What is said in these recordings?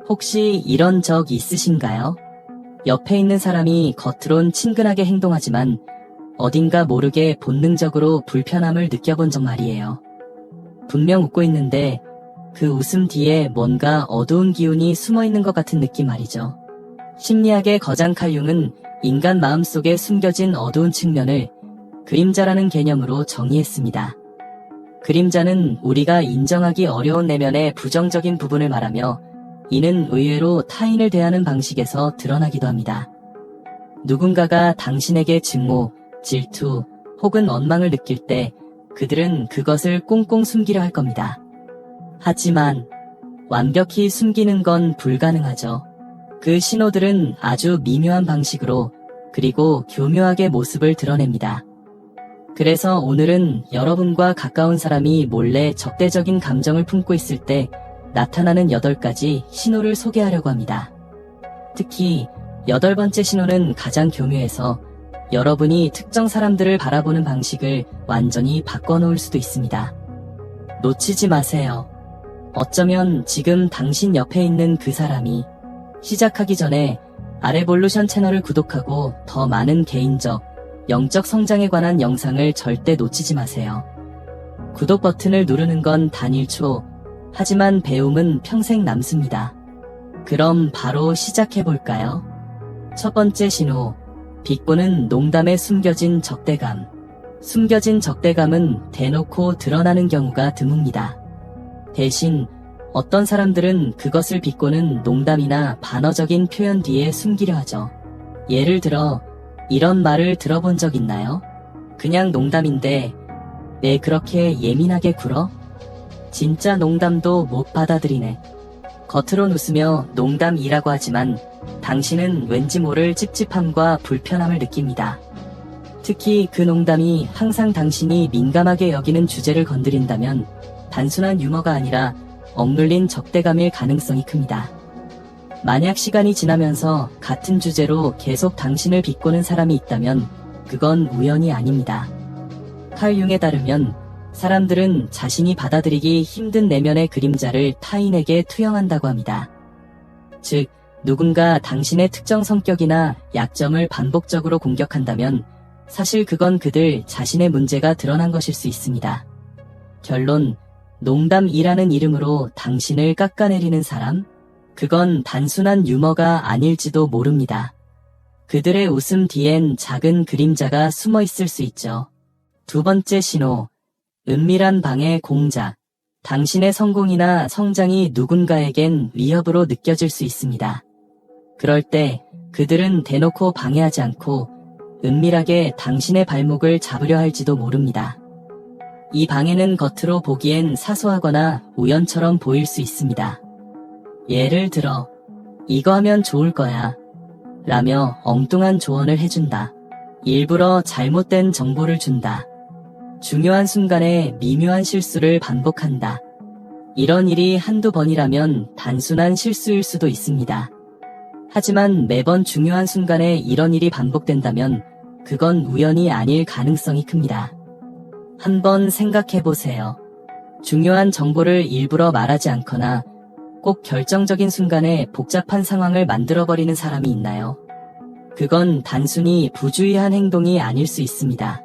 혹시 이런 적 있으신가요? 옆에 있는 사람이 겉으론 친근하게 행동하지만 어딘가 모르게 본능적으로 불편함을 느껴본 적 말이에요. 분명 웃고 있는데 그 웃음 뒤에 뭔가 어두운 기운이 숨어 있는 것 같은 느낌 말이죠. 심리학의 거장 칼 융은 인간 마음속에 숨겨진 어두운 측면을 그림자라는 개념으로 정의했습니다. 그림자는 우리가 인정하기 어려운 내면의 부정적인 부분을 말하며 이는 의외로 타인을 대하는 방식에서 드러나기도 합니다. 누군가가 당신에게 증오, 질투 혹은 원망을 느낄 때 그들은 그것을 꽁꽁 숨기려 할 겁니다. 하지만 완벽히 숨기는 건 불가능하죠. 그 신호들은 아주 미묘한 방식으로 그리고 교묘하게 모습을 드러냅니다. 그래서 오늘은 여러분과 가까운 사람이 몰래 적대적인 감정을 품고 있을 때 나타나는 8가지 신호를 소개하려고 합니다. 특히 8번째 신호는 가장 교묘해서 여러분이 특정 사람들을 바라보는 방식을 완전히 바꿔놓을 수도 있습니다. 놓치지 마세요. 어쩌면 지금 당신 옆에 있는 그 사람이 시작하기 전에 아레볼루션 채널을 구독하고 더 많은 개인적, 영적 성장에 관한 영상을 절대 놓치지 마세요. 구독 버튼을 누르는 건 단일초, 하지만 배움은 평생 남습니다. 그럼 바로 시작해볼까요? 첫 번째 신호, 비꼬는 농담에 숨겨진 적대감. 숨겨진 적대감은 대놓고 드러나는 경우가 드뭅니다. 대신 어떤 사람들은 그것을 비꼬는 농담이나 반어적인 표현 뒤에 숨기려 하죠. 예를 들어 이런 말을 들어본 적 있나요? 그냥 농담인데 왜 그렇게 예민하게 굴어? 진짜 농담도 못 받아들이네. 겉으론 웃으며 농담이라고 하지만 당신은 왠지 모를 찝찝함과 불편함을 느낍니다. 특히 그 농담이 항상 당신이 민감하게 여기는 주제를 건드린다면 단순한 유머가 아니라 억눌린 적대감일 가능성이 큽니다. 만약 시간이 지나면서 같은 주제로 계속 당신을 비꼬는 사람이 있다면 그건 우연이 아닙니다. 칼 융에 따르면 사람들은 자신이 받아들이기 힘든 내면의 그림자를 타인에게 투영한다고 합니다. 즉, 누군가 당신의 특정 성격이나 약점을 반복적으로 공격한다면 사실 그건 그들 자신의 문제가 드러난 것일 수 있습니다. 결론, 농담이라는 이름으로 당신을 깎아내리는 사람? 그건 단순한 유머가 아닐지도 모릅니다. 그들의 웃음 뒤엔 작은 그림자가 숨어 있을 수 있죠. 두 번째 신호, 은밀한 방해 공작. 당신의 성공이나 성장이 누군가에겐 위협으로 느껴질 수 있습니다. 그럴 때 그들은 대놓고 방해하지 않고 은밀하게 당신의 발목을 잡으려 할지도 모릅니다. 이 방해는 겉으로 보기엔 사소하거나 우연처럼 보일 수 있습니다. 예를 들어, 이거 하면 좋을 거야 라며 엉뚱한 조언을 해준다. 일부러 잘못된 정보를 준다. 중요한 순간에 미묘한 실수를 반복한다. 이런 일이 한두 번이라면 단순한 실수일 수도 있습니다. 하지만 매번 중요한 순간에 이런 일이 반복된다면 그건 우연이 아닐 가능성이 큽니다. 한번 생각해보세요. 중요한 정보를 일부러 말하지 않거나 꼭 결정적인 순간에 복잡한 상황을 만들어버리는 사람이 있나요? 그건 단순히 부주의한 행동이 아닐 수 있습니다.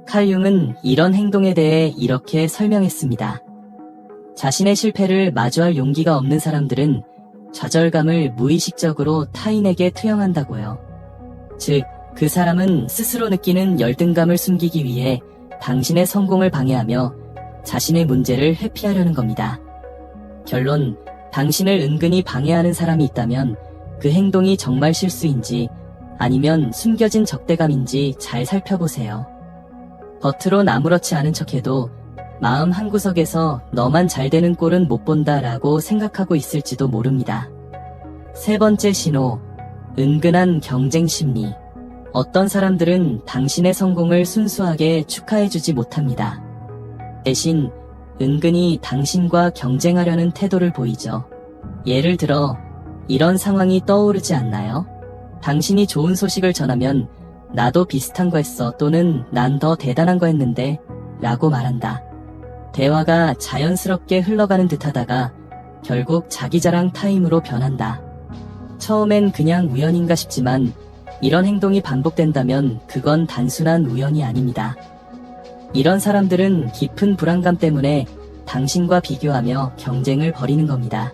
칼 융은 이런 행동에 대해 이렇게 설명했습니다. 자신의 실패를 마주할 용기가 없는 사람들은 좌절감을 무의식적으로 타인에게 투영한다고요. 즉, 그 사람은 스스로 느끼는 열등감을 숨기기 위해 당신의 성공을 방해하며 자신의 문제를 회피하려는 겁니다. 결론, 당신을 은근히 방해하는 사람이 있다면 그 행동이 정말 실수인지 아니면 숨겨진 적대감인지 잘 살펴보세요. 겉으론 아무렇지 않은 척해도 마음 한구석에서 너만 잘 되는 꼴은 못 본다라고 생각하고 있을지도 모릅니다. 세 번째 신호, 은근한 경쟁 심리. 어떤 사람들은 당신의 성공을 순수하게 축하해주지 못합니다. 대신 은근히 당신과 경쟁하려는 태도를 보이죠. 예를 들어 이런 상황이 떠오르지 않나요? 당신이 좋은 소식을 전하면 나도 비슷한 거 했어 또는 난 더 대단한 거 했는데 라고 말한다. 대화가 자연스럽게 흘러가는 듯 하다가 결국 자기자랑 타임으로 변한다. 처음엔 그냥 우연인가 싶지만 이런 행동이 반복된다면 그건 단순한 우연이 아닙니다. 이런 사람들은 깊은 불안감 때문에 당신과 비교하며 경쟁을 벌이는 겁니다.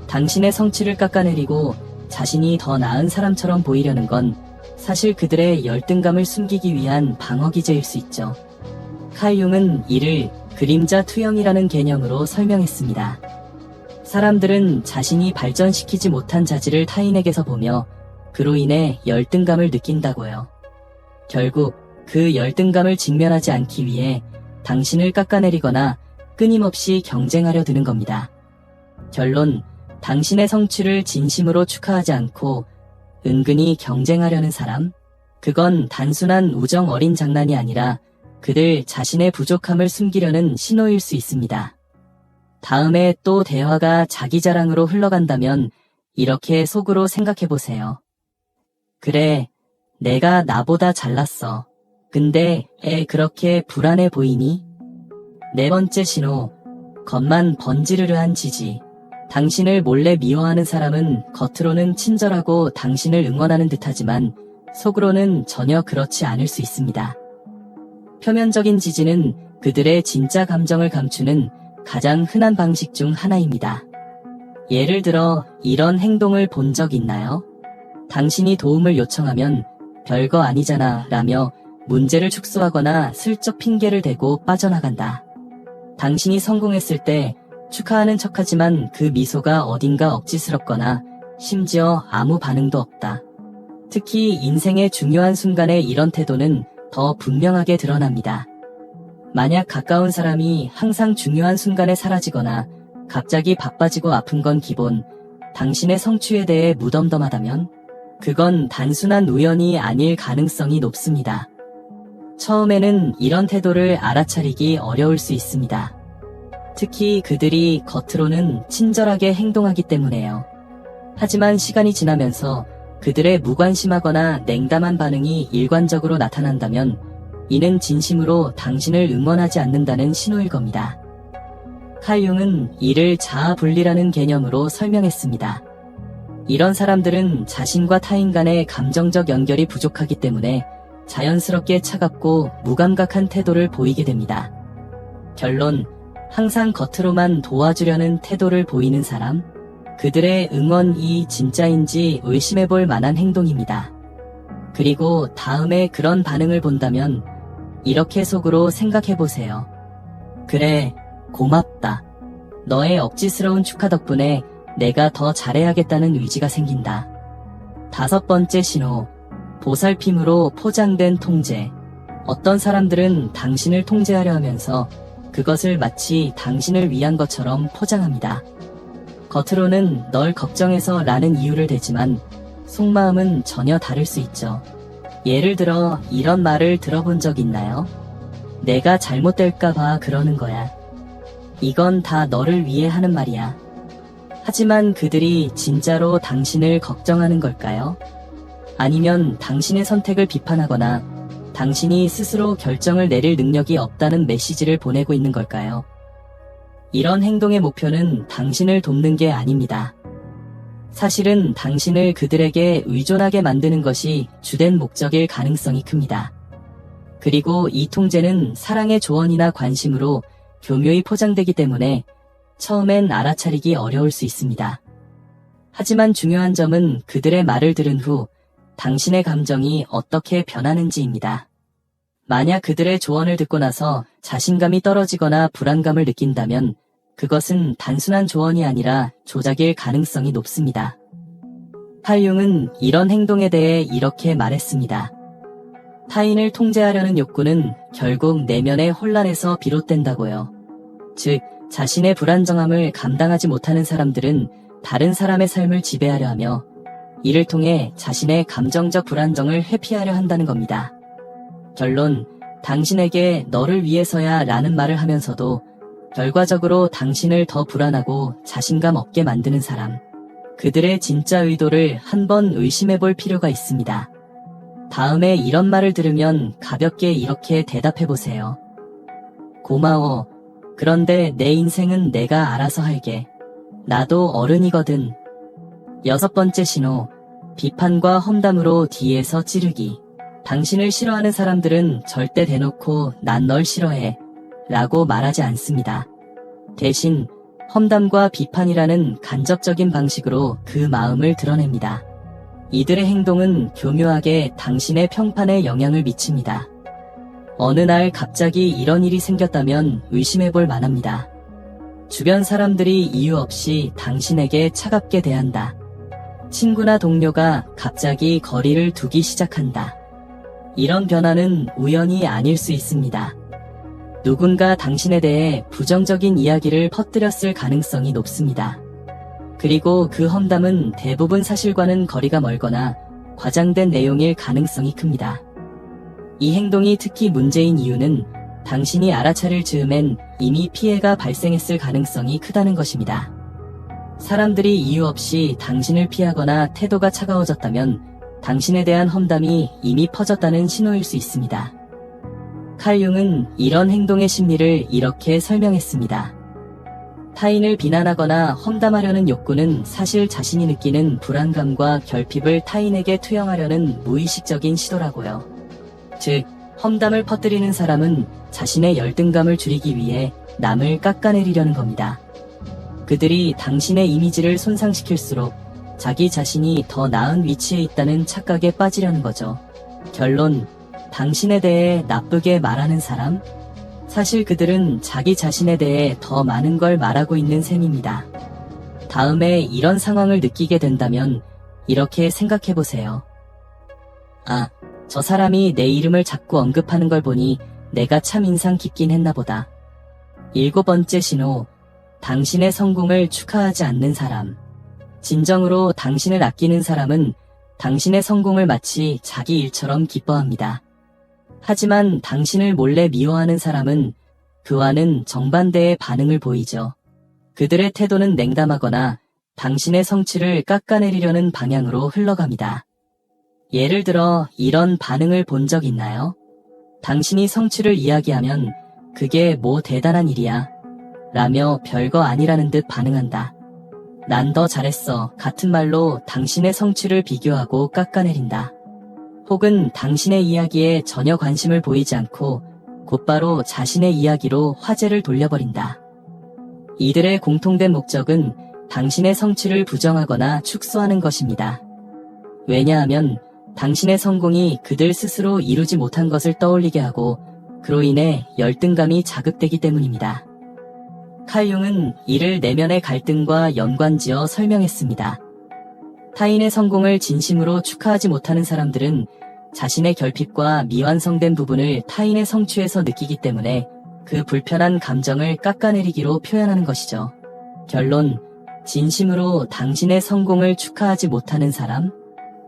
당신의 성취를 깎아내리고 자신이 더 나은 사람처럼 보이려는 건 사실 그들의 열등감을 숨기기 위한 방어기제일 수 있죠. 칼 융은 이를 그림자 투영이라는 개념으로 설명했습니다. 사람들은 자신이 발전시키지 못한 자질을 타인에게서 보며 그로 인해 열등감을 느낀다고요. 결국 그 열등감을 직면하지 않기 위해 당신을 깎아내리거나 끊임없이 경쟁하려 드는 겁니다. 결론, 당신의 성취를 진심으로 축하하지 않고 은근히 경쟁하려는 사람? 그건 단순한 우정 어린 장난이 아니라 그들 자신의 부족함을 숨기려는 신호일 수 있습니다. 다음에 또 대화가 자기 자랑으로 흘러간다면 이렇게 속으로 생각해보세요. 그래, 내가 나보다 잘났어. 근데 그렇게 불안해 보이니? 네 번째 신호, 겉만 번지르르한 지지. 당신을 몰래 미워하는 사람은 겉으로는 친절하고 당신을 응원하는 듯하지만 속으로는 전혀 그렇지 않을 수 있습니다. 표면적인 지지는 그들의 진짜 감정을 감추는 가장 흔한 방식 중 하나입니다. 예를 들어 이런 행동을 본 적 있나요? 당신이 도움을 요청하면 별거 아니잖아 라며 문제를 축소하거나 슬쩍 핑계를 대고 빠져나간다. 당신이 성공했을 때 축하하는 척하지만 그 미소가 어딘가 억지스럽거나 심지어 아무 반응도 없다. 특히 인생의 중요한 순간에 이런 태도는 더 분명하게 드러납니다. 만약 가까운 사람이 항상 중요한 순간에 사라지거나 갑자기 바빠지고 아픈 건 기본, 당신의 성취에 대해 무덤덤하다면 그건 단순한 우연이 아닐 가능성이 높습니다. 처음에는 이런 태도를 알아차리기 어려울 수 있습니다. 특히 그들이 겉으로는 친절하게 행동하기 때문에요. 하지만 시간이 지나면서 그들의 무관심하거나 냉담한 반응이 일관적으로 나타난다면 이는 진심으로 당신을 응원하지 않는다는 신호일 겁니다. 칼 융은 이를 자아분리라는 개념으로 설명했습니다. 이런 사람들은 자신과 타인 간의 감정적 연결이 부족하기 때문에 자연스럽게 차갑고 무감각한 태도를 보이게 됩니다. 결론, 항상 겉으로만 도와주려는 태도를 보이는 사람, 그들의 응원이 진짜인지 의심해볼 만한 행동입니다. 그리고 다음에 그런 반응을 본다면 이렇게 속으로 생각해보세요. 그래, 고맙다. 너의 억지스러운 축하 덕분에 내가 더 잘해야겠다는 의지가 생긴다. 다섯 번째 신호, 보살핌으로 포장된 통제. 어떤 사람들은 당신을 통제하려 하면서 그것을 마치 당신을 위한 것처럼 포장합니다. 겉으로는 널 걱정해서 라는 이유를 대지만 속마음은 전혀 다를 수 있죠. 예를 들어 이런 말을 들어본 적 있나요? 내가 잘못될까봐 그러는 거야. 이건 다 너를 위해 하는 말이야. 하지만 그들이 진짜로 당신을 걱정하는 걸까요? 아니면 당신의 선택을 비판하거나 당신이 스스로 결정을 내릴 능력이 없다는 메시지를 보내고 있는 걸까요? 이런 행동의 목표는 당신을 돕는 게 아닙니다. 사실은 당신을 그들에게 의존하게 만드는 것이 주된 목적일 가능성이 큽니다. 그리고 이 통제는 사랑의 조언이나 관심으로 교묘히 포장되기 때문에 처음엔 알아차리기 어려울 수 있습니다. 하지만 중요한 점은 그들의 말을 들은 후 당신의 감정이 어떻게 변하는지입니다. 만약 그들의 조언을 듣고 나서 자신감이 떨어지거나 불안감을 느낀다면 그것은 단순한 조언이 아니라 조작일 가능성이 높습니다. 칼 융은 이런 행동에 대해 이렇게 말했습니다. 타인을 통제하려는 욕구는 결국 내면의 혼란에서 비롯된다고요. 즉, 자신의 불안정함을 감당하지 못하는 사람들은 다른 사람의 삶을 지배하려 하며 이를 통해 자신의 감정적 불안정을 회피하려 한다는 겁니다. 결론, 당신에게 너를 위해서야 라는 말을 하면서도 결과적으로 당신을 더 불안하고 자신감 없게 만드는 사람, 그들의 진짜 의도를 한번 의심해 볼 필요가 있습니다. 다음에 이런 말을 들으면 가볍게 이렇게 대답해 보세요. 고마워. 그런데 내 인생은 내가 알아서 할게. 나도 어른이거든. 6번째 신호, 비판과 험담으로 뒤에서 찌르기. 당신을 싫어하는 사람들은 절대 대놓고 난 널 싫어해 라고 말하지 않습니다. 대신 험담과 비판이라는 간접적인 방식으로 그 마음을 드러냅니다. 이들의 행동은 교묘하게 당신의 평판에 영향을 미칩니다. 어느 날 갑자기 이런 일이 생겼다면 의심해볼 만합니다. 주변 사람들이 이유 없이 당신에게 차갑게 대한다. 친구나 동료가 갑자기 거리를 두기 시작한다. 이런 변화는 우연이 아닐 수 있습니다. 누군가 당신에 대해 부정적인 이야기를 퍼뜨렸을 가능성이 높습니다. 그리고 그 험담은 대부분 사실과는 거리가 멀거나 과장된 내용일 가능성이 큽니다. 이 행동이 특히 문제인 이유는 당신이 알아차릴 즈음엔 이미 피해가 발생했을 가능성이 크다는 것입니다. 사람들이 이유 없이 당신을 피하거나 태도가 차가워졌다면 당신에 대한 험담이 이미 퍼졌다는 신호일 수 있습니다. 칼 융은 이런 행동의 심리를 이렇게 설명했습니다. 타인을 비난하거나 험담하려는 욕구는 사실 자신이 느끼는 불안감과 결핍을 타인에게 투영하려는 무의식적인 시도라고요. 즉, 험담을 퍼뜨리는 사람은 자신의 열등감을 줄이기 위해 남을 깎아내리려는 겁니다. 그들이 당신의 이미지를 손상시킬수록 자기 자신이 더 나은 위치에 있다는 착각에 빠지려는 거죠. 결론, 당신에 대해 나쁘게 말하는 사람? 사실 그들은 자기 자신에 대해 더 많은 걸 말하고 있는 셈입니다. 다음에 이런 상황을 느끼게 된다면 이렇게 생각해보세요. 아, 저 사람이 내 이름을 자꾸 언급하는 걸 보니 내가 참 인상 깊긴 했나 보다. 7번째 신호, 당신의 성공을 축하하지 않는 사람. 진정으로 당신을 아끼는 사람은 당신의 성공을 마치 자기 일처럼 기뻐합니다. 하지만 당신을 몰래 미워하는 사람은 그와는 정반대의 반응을 보이죠. 그들의 태도는 냉담하거나 당신의 성취를 깎아내리려는 방향으로 흘러갑니다. 예를 들어 이런 반응을 본 적 있나요? 당신이 성취를 이야기하면 그게 뭐 대단한 일이야 라며 별거 아니라는 듯 반응한다. 난 더 잘했어 같은 말로 당신의 성취를 비교하고 깎아내린다. 혹은 당신의 이야기에 전혀 관심을 보이지 않고 곧바로 자신의 이야기로 화제를 돌려버린다. 이들의 공통된 목적은 당신의 성취를 부정하거나 축소하는 것입니다. 왜냐하면 당신의 성공이 그들 스스로 이루지 못한 것을 떠올리게 하고 그로 인해 열등감이 자극되기 때문입니다. 칼 융은 이를 내면의 갈등과 연관지어 설명했습니다. 타인의 성공을 진심으로 축하하지 못하는 사람들은 자신의 결핍과 미완성된 부분을 타인의 성취에서 느끼기 때문에 그 불편한 감정을 깎아내리기로 표현하는 것이죠. 결론, 진심으로 당신의 성공을 축하하지 못하는 사람?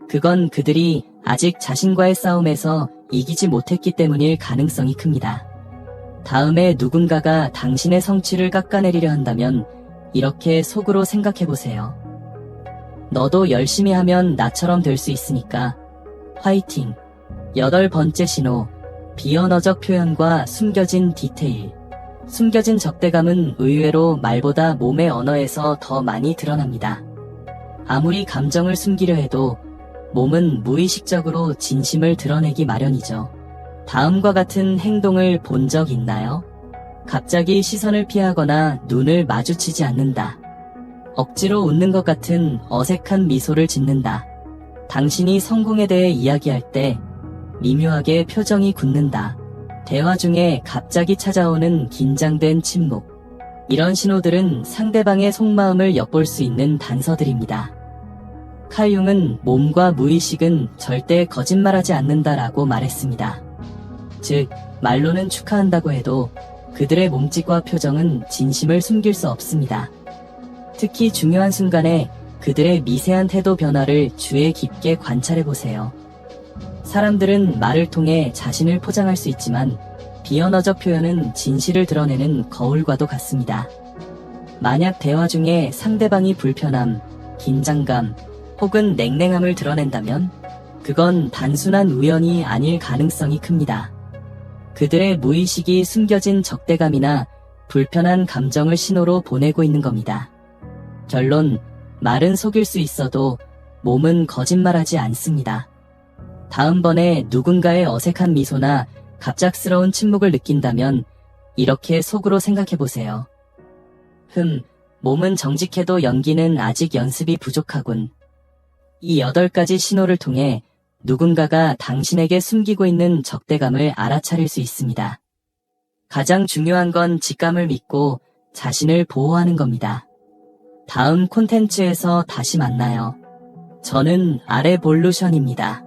그건 그들이 아직 자신과의 싸움에서 이기지 못했기 때문일 가능성이 큽니다. 다음에 누군가가 당신의 성취를 깎아내리려 한다면 이렇게 속으로 생각해보세요. 너도 열심히 하면 나처럼 될 수 있으니까 화이팅. 8번째 신호, 비언어적 표현과 숨겨진 디테일. 숨겨진 적대감은 의외로 말보다 몸의 언어에서 더 많이 드러납니다. 아무리 감정을 숨기려 해도 몸은 무의식적으로 진심을 드러내기 마련이죠. 다음과 같은 행동을 본 적 있나요? 갑자기 시선을 피하거나 눈을 마주치지 않는다. 억지로 웃는 것 같은 어색한 미소를 짓는다. 당신이 성공에 대해 이야기할 때 미묘하게 표정이 굳는다. 대화 중에 갑자기 찾아오는 긴장된 침묵. 이런 신호들은 상대방의 속마음을 엿볼 수 있는 단서들입니다. 칼 융은 몸과 무의식은 절대 거짓말하지 않는다라고 말했습니다. 즉, 말로는 축하한다고 해도 그들의 몸짓과 표정은 진심을 숨길 수 없습니다. 특히 중요한 순간에 그들의 미세한 태도 변화를 주의 깊게 관찰해보세요. 사람들은 말을 통해 자신을 포장할 수 있지만 비언어적 표현은 진실을 드러내는 거울과도 같습니다. 만약 대화 중에 상대방이 불편함, 긴장감, 혹은 냉랭함을 드러낸다면 그건 단순한 우연이 아닐 가능성이 큽니다. 그들의 무의식이 숨겨진 적대감이나 불편한 감정을 신호로 보내고 있는 겁니다. 결론, 말은 속일 수 있어도 몸은 거짓말하지 않습니다. 다음번에 누군가의 어색한 미소나 갑작스러운 침묵을 느낀다면 이렇게 속으로 생각해보세요. 몸은 정직해도 연기는 아직 연습이 부족하군. 이 8가지 신호를 통해 누군가가 당신에게 숨기고 있는 적대감을 알아차릴 수 있습니다. 가장 중요한 건 직감을 믿고 자신을 보호하는 겁니다. 다음 콘텐츠에서 다시 만나요. 저는 아레볼루션입니다.